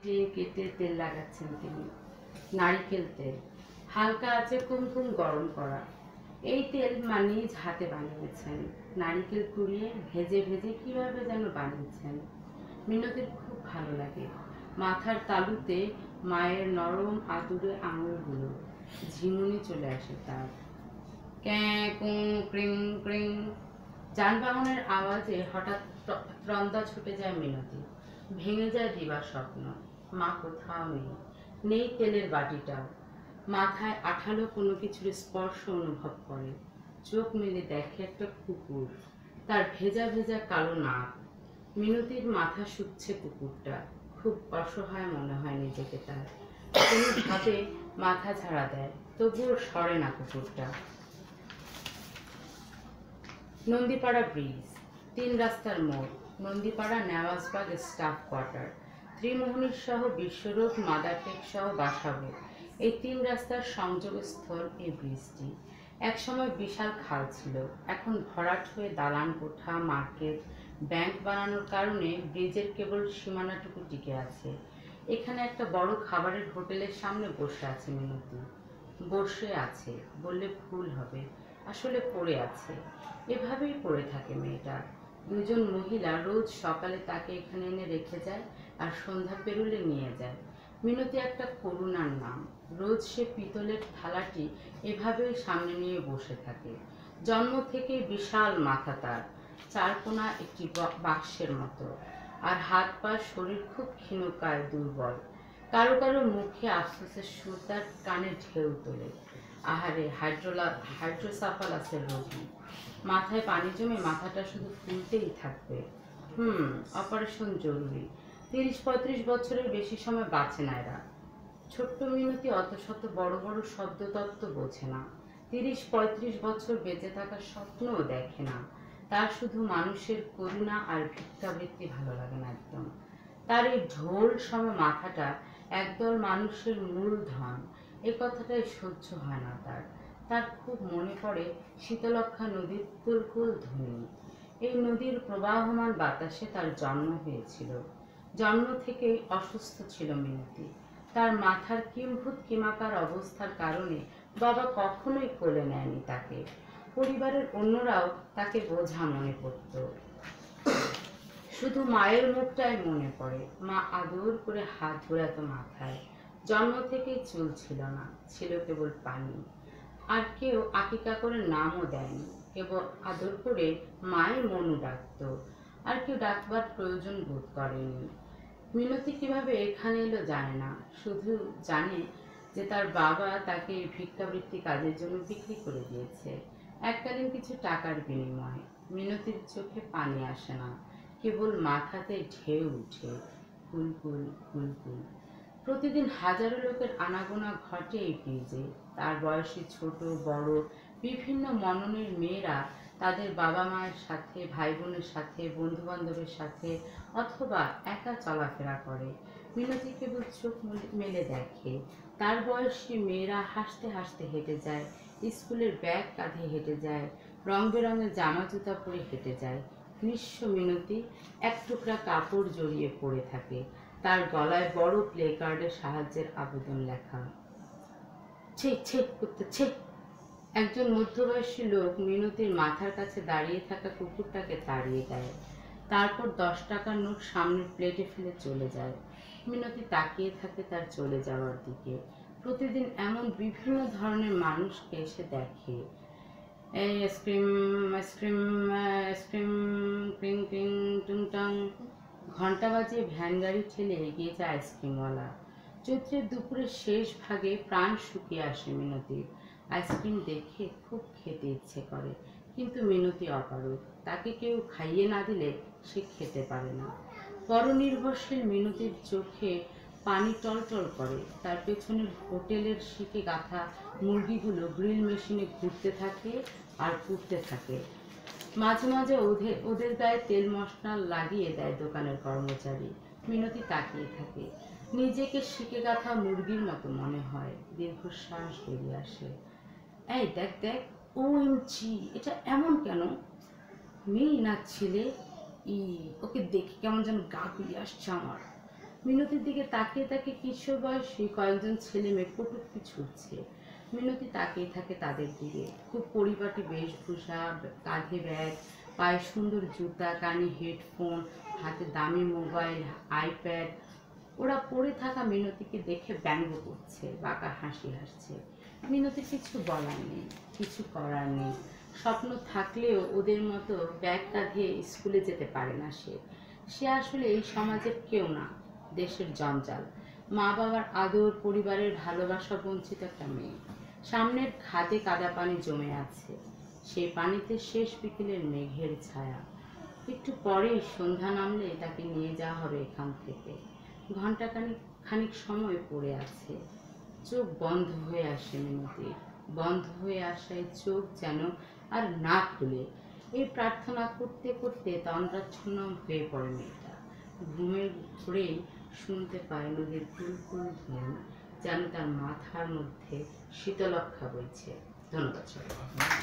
কেটে কেটে তেল লাগাচ্ছেন তিনি। নারিকেল তেল, হালকা আছে কুমকুম গরম করা। এই তেল নিজ হাতে বানিয়েছেন। নারিকেল কুড়িয়ে ভেজে ভেজে কিভাবে যেন বানিয়েছেন। মিনতির খুব ভালো লাগে। মাথার তালুতে মায়ের নরম আতুরে আঙুলগুলো। ঝিমুনি চলে আসে তার। ক্যাঁ কুঁ ক্রিং ক্রিং। যানবাহনের আওয়াজে হঠাৎ ত্রন্দা ছুটে যায় মিনতি। ভেঙে যায় দিবার স্বপ্ন। মা কোথাও নেই, নেই তেলের বাটিটাও। মাথায় আঠালো কোনো কিছুর স্পর্শ অনুভব করে। চোখ মেলে দেখে একটা কুকুর, তার ভেজা ভেজা কালো নাক। মিনতির মাথা শুচ্ছে কুকুরটা। খুব অসহায় মনে হয় নিজেকে তার। কোনোভাবে মাথা ঝাড়া দেয়, তবুও সরে না কুকুরটা। নন্দীপাড়া ব্রিজ, 3 রাস্তার মোড়, নন্দীপাড়া নেওয়াজবাগ স্টাফ কোয়ার্টার, ত্রিমোহনী সহ বিশ্বরোড, মাদারটেক সহ বাসাবো, এই 3 রাস্তার সংযোগস্থল এই ব্রিজটি। একসময় বিশাল খাল ছিল, এখন ভরাট হয়ে দালান কোঠা, মার্কেট, ব্যাংক বানানোর কারণে ব্রিজের কেবল সীমানাটুকু টিকে আছে। এখানে একটা বড় খাবারের হোটেলের সামনে বসে আছে মিনতি। বসে আছে বললে ভুল হবে, আসলে পড়ে আছে। এভাবেই পড়ে থাকে মেয়েটা। 2 জন মহিলা রোজ সকালে তাকে এখানে এনে রেখে যায় আর সন্ধ্যা পেরুলে নিয়ে যায়। মিনতি একটা করুণার নাম। রোজ সে পিতলের থালাটি এভাবেই সামনে নিয়ে বসে থাকে। জন্ম থেকে বিশাল মাথা তার, 4 কোণা একটি বাক্সের মতো, আর হাত পা শরীর খুব ক্ষীণকায়, দুর্বল। কারো কারো মুখে আফসোসের সুর তার কানে ঢেউ তোলে। আহারে, হাইড্রোসাফালাসের রোগী। মাথায় পানি জমে মাথাটা শুধু ফুলতেই থাকবে। অপারেশন জরুরি। 30-35 বছরের বেশি সময় বাঁচে না এরা। ছোট্ট মিনতি অত শত বড় বড় শব্দতত্ত্ব বোঝে না। 30-35 বছর বেঁচে থাকার স্বপ্নও দেখে না। তার শুধু মানুষের করুণা আর ভিক্ষাবৃত্তি ভালো লাগে না একদম। তার এই ঢোল সম মাথাটা একদল মানুষের মূলধন, এ কথাটাই সহ্য হয় না তার। তার খুব মনে পড়ে শীতলক্ষা নদীর কুলকুল ধ্বনি। এই নদীর প্রবাহমান বাতাসে তার জন্ম হয়েছিল। জন্ম থেকেই অসুস্থ ছিল মিনতি। তার মাথার কিম্ভূত কিমাকার অবস্থার কারণে বাবা কখনোই কোলে নেয়নি তাকে। পরিবারের অন্যরাও তাকে বোঝা মনে করত। শুধু মায়ের মুখটাই মনে পড়ে। মা আদর করে হাত ঘোরাতো মাথায়। জন্ম থেকেই চুল ছিল না, ছিল কেবল পানি। আর কেউ আকিকা করে নামও দেয়নি, কেবল আদর করে মায়ের মনু ডাকত। আর কেউ ডাকবার প্রয়োজন বোধ করেনি। মিনতি কিভাবে এখানে এলো জানে না, শুধু জানে যে তার বাবা তাকে ভিক্ষাবৃত্তি কাজের জন্য বিক্রি করে দিয়েছে, এককালীন কিছু টাকার বিনিময়ে। মিনতির চোখে পানি আসে না, কেবল মাথাতে ঢেউ উঠে, কুলকুল কুলকুল। প্রতিদিন হাজারো লোকের আনাগোনা ঘটে এই ব্রিজে। তার বয়সী ছোট বড় বিভিন্ন মননের মেয়েরা তাদের বাবা মায়ের সাথে, ভাই বোনের সাথে, বন্ধু বান্ধবের সাথে অথবা একা চলাফেরা করে। মিনতি কেবল চোখ মেলে দেখে। তার বয়সী মেয়েরা হাসতে হাসতে হেঁটে যায়, স্কুলের ব্যাগ কাঁধে হেঁটে যায়, রং বেরঙের জামা জুতা পরে হেঁটে যায়। নিঃস্ব মিনতি এক টুকরা কাপড় জড়িয়ে পড়ে থাকে। তার গলায় বড় প্লে কার্ডের সাহায্যের আবেদন লেখা। ছে ছে করতে ছে। একজন মধ্যবয়সী লোক মিনতির মাথার কাছে দাঁড়িয়ে থাকা কুকুরটাকে তাড়িয়ে দেয়। তারপর 10 টাকার নোট সামনের প্লেটে ফেলে চলে যায়। মিনতি তাকিয়ে থাকে তার চলে যাওয়ার দিকে। প্রতিদিন এমন বিভিন্ন ধরনের মানুষকে এসে দেখে। এই আইসক্রিম আইসক্রিম আইসক্রিম, ক্রিং ক্রিং টুংটাং। ঘন্টা বাজিয়ে ভ্যান গাড়ি ঠেলে এগিয়ে যায় আইসক্রিমওয়ালা। চৈত্রের দুপুরের শেষ ভাগে প্রাণ শুকিয়ে আসে মিনতির। আইসক্রিম দেখে খুব খেতে ইচ্ছে করে, কিন্তু মিনতি অপারগ। তাকে কেউ খাইয়ে না দিলে সে খেতে পারে না। পরনির্ভরশীল মিনতির চোখে পানি টলটল করে। তার পেছনের হোটেলের শিকে গাঁথা মুরগিগুলো গ্রিল মেশিনে ঘুরতে থাকে আর পুড়তে থাকে। মাঝে মাঝে ওদের গায়ে তেল মশলা লাগিয়ে দেয় দোকানের কর্মচারী। মিনতি তাকিয়ে থাকে। নিজেকে শিকে গাঁথা মুরগির মতো মনে হয়। দীর্ঘশ্বাস বেরিয়ে আসে। এই দেখ দেখ, OMG, এটা এমন কেন? মেয়ে না ছেলে? ওকে দেখে কেমন যেন গা গুলিয়ে আসছে আমার। মিনতির দিকে তাকিয়ে তাকে কিশোর বয়সী কয়েকজন ছেলে মেয়ে কটূক্তি ছুটছে। মিনতি তাকিয়ে থাকে তাদের দিকে। খুব পরিপাটি বেশভূষা, কাঁধে ব্যাগ, পায়ে সুন্দর জুতা, কানে হেডফোন, হাতে দামি মোবাইল, আইপ্যাড। ওরা পড়ে থাকা মিনতিকে দেখে ব্যঙ্গ করছে, বাঁকা হাসি হাসছে। মিনতির কিছু বলার নেই, কিছু করার নেই। স্বপ্ন থাকলেও ওদের মতো ব্যাগ কাঁধে স্কুলে যেতে পারে না সে। সে আসলে এই সমাজের কেউ না, দেশের জঞ্জাল। মা বাবার আদর, পরিবারের ভালোবাসা বঞ্চিত একটা মেয়ে। সামনের খাদে কাদা পানি জমে আছে, সেই পানিতে শেষ বিকেলের মেঘের ছায়া। একটু পরেই সন্ধ্যা নামলে তাকে নিয়ে যাওয়া হবে এখান থেকে। খানিক সময় পড়ে আছে, চোখ বন্ধ হয়ে আসে মিনতির। বন্ধ হয়ে আসায় চোখ যেন আর না খুলে। এই প্রার্থনা করতে করতে তন্দ্রাচ্ছন্ন হয়ে পড়ে মেয়েটা। ঘুমের ঘোরেই শুনতে পায় নদীর কুলকুল ধুম, যেন তার মাথার মধ্যে শীতলক্ষা বইছে। ধন্যবাদ সবাই।